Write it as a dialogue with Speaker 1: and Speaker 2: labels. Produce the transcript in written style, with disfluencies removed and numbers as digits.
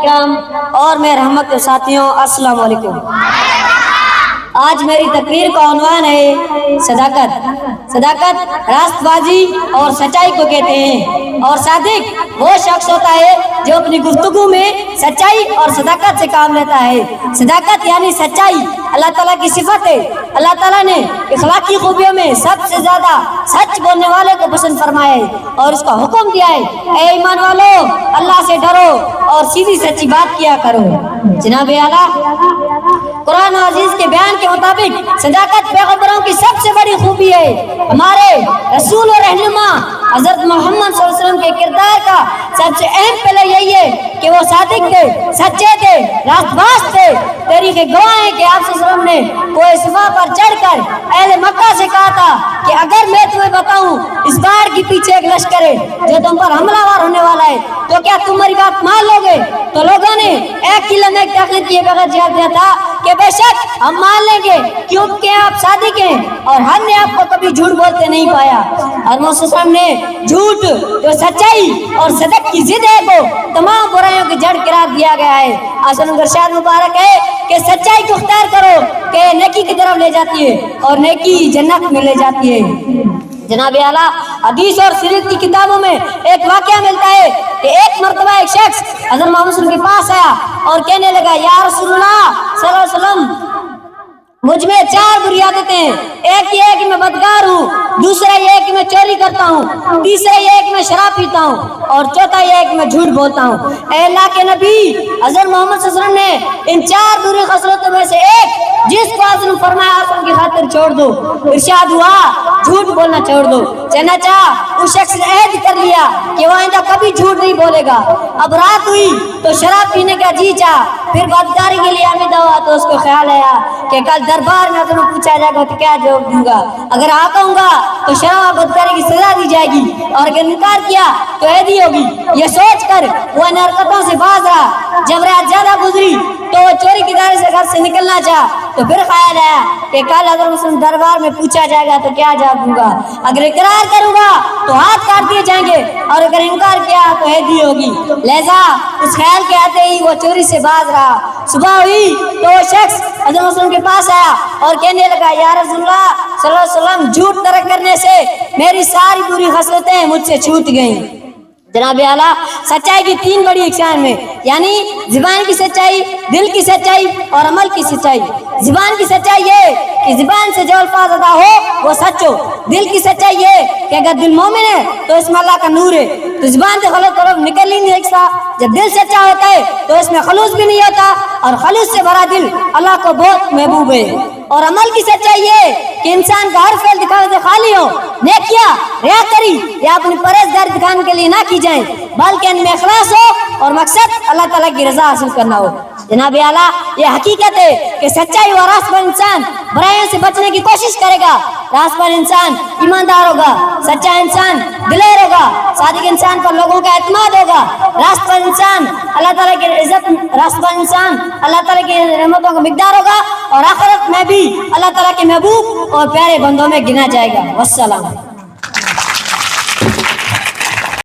Speaker 1: کرام اور میرے رحمت کے ساتھیوں، السلام علیکم۔ آج میری تقریر کا عنوان ہے صداقت۔ صداقت راست بازی اور سچائی کو کہتے ہیں، اور صادق وہ شخص ہوتا ہے جو اپنی گفتگو میں سچائی اور صداقت سے کام لیتا ہے۔ صداقت یعنی سچائی اللہ تعالیٰ کی صفت ہے۔ اللہ تعالیٰ نے اخلاقی خوبیوں میں سب سے زیادہ سچ بولنے والے کو پسند فرمایا ہے اور اس کا حکم دیا ہے، اے ایمان والو اللہ سے ڈرو اور سیدھی سچی بات کیا کرو۔ جناب اعلیٰ، قرآن عزیز کے بیان کے مطابق صداقت پیغمبروں کی سب سے بڑی خوبی ہے۔ ہمارے رسول و رہنما حضرت محمد صلی اللہ علیہ وسلم کے کردار کا سب سے اہم پہلو یہی ہے کہ وہ صادق تھے، سچے تھے، راست باز تھے۔ تاریخ گواہ ہے کہ آپ صلی اللہ علیہ وسلم نے کوہ صفا پر چڑھ کر اہل مکہ سے کہا تھا کہ اگر میں تمہیں بتاؤں اس پہاڑ کے پیچھے ایک لشکر ہے جو تم پر حملہ وار ہونے والا ہے تو کیا تم میری بات مان لو گے؟ تو لوگوں نے ایک ہی لمحے تاخیر کیے بغیر جواب دیا تھا کہ بے شک ہم مان لیں گے، کیونکہ آپ صادق ہیں اور ہم نے آپ کو کبھی جھوٹ بولتے نہیں پایا۔ اور محمد صلی اللہ علیہ وسلم نے جھوٹ جو سچائی اور صدق کی ضد ہے کو تمام برائیوں کی جڑ قرار دیا گیا ہے۔ اصل ارشاد مبارک ہے کہ سچائی کو اختیار کرو کہ نیکی کی طرف لے جاتی ہے اور نیکی جنت میں لے جاتی ہے۔ جناب اعلیٰ، حدیث اور سیرت کی کتابوں میں ایک واقعہ ملتا ہے کہ ایک مرتبہ ایک شخص حضرت محمد صلی اللہ علیہ وسلم کے پاس آیا اور کہنے لگا، یا رسول اللہ صلی اللہ علیہ وسلم، مجھ میں 4 بری عادتیں ہیں۔ ایک یہ ہے کہ میں بدکار ہوں، دوسرا یہ ہے کہ میں چوری کرتا ہوں، تیسرا یہ ہے کہ میں شراب پیتا ہوں، اور چوتھا یہ ہے کہ میں جھوٹ بولتا ہوں۔ اے اللہ کے نبی، حضرت محمد صلی اللہ علیہ وسلم نے ان 4 بری خصلتوں میں سے ایک جس کو آپ نے فرمایا آپ کی خاطر چھوڑ دو، ارشاد ہوا جھوٹ بولنا چھوڑ دو۔ چنانچہ اس شخص نے عہد کر لیا کہ وہ آئندہ کبھی جھوٹ نہیں بولے گا۔ اب رات ہوئی تو شراب پینے کا جی چاہا، پھر بدکاری کے لیے آمدہ ہوا تو اس کو خیال آیا کہ کل دربار میں تمہیں پوچھا جائے گا تو کیا جواب دوں گا؟ اگر ہاں کہوں گا تو شراب اور بدکاری کی سزا دی جائے گی، اور اگر انکار کیا تو عیدی ہوگی۔ یہ سوچ کر وہ ان حرکتوں سے باز رہا۔ جب رات زیادہ گزری تو وہ چوری کے دائرے سے گھر سے نکلنا چاہا تو پھر خیال آیا کہ کل اگر مسلم دربار میں پوچھا جائے گا تو کیا جواب دوں گا؟ اگر اقرار کروں گا تو ہاتھ کاٹ دیے جائیں گے، اور اگر انکار کیا تو عیدی ہوگی۔ لہذا اس خیال کے آتے ہی وہ چوری سے باز رہا۔ صبح ہوئی تو وہ شخص حضرت مسلم کے پاس آیا اور کہنے لگا، یا رسول اللہ صلی اللہ علیہ وسلم، جھوٹ ترک کرنے سے میری ساری بری خصلتیں مجھ سے چھوٹ گئیں۔ جناب اعلیٰ، سچائی کی 3 بڑی اقسام ہیں، یعنی زبان کی سچائی، دل کی سچائی اور عمل کی سچائی۔ زبان کی سچائی یہ کہ زبان سے جو الفاظ ادا ہو وہ سچ ہو۔ دل کی سچائی یہ کہ اگر دل مومن ہے تو اس میں اللہ کا نور ہے، تو زبان سے غلط طرف نکل ہی نہیں سکتا۔ جب دل سچا ہوتا ہے تو اس میں خلوص بھی نہیں ہوتا، اور خلوص سے بھرا دل اللہ کو بہت محبوب ہے۔ اور عمل کی سچائی یہ کہ انسان کا ہر فعل دکھاوے سے خالی ہو، نیکیاں ریاکاری یا اپنی پرہیزگاری دکھانے کے لیے نہ کی جائیں، بلکہ ان میں اخلاص ہو اور مقصد اللہ تعالیٰ کی رضا حاصل کرنا ہو۔ جناب اعلیٰ، یہ حقیقت ہے کہ سچائی و راست پر انسان برائیوں سے بچنے کی کوشش کرے گا۔ راست پر انسان ایماندار ہوگا، سچا انسان دلیر ہوگا، صادق انسان پر لوگوں کا اعتماد ہوگا، راست پر انسان اللہ تعالیٰ کی عزت، راست پر انسان اللہ تعالیٰ کی رحمتوں کا مقدار ہوگا، اور آخرت میں بھی اللہ تعالیٰ کے محبوب اور پیارے بندوں میں گنا جائے گا۔ والسلام۔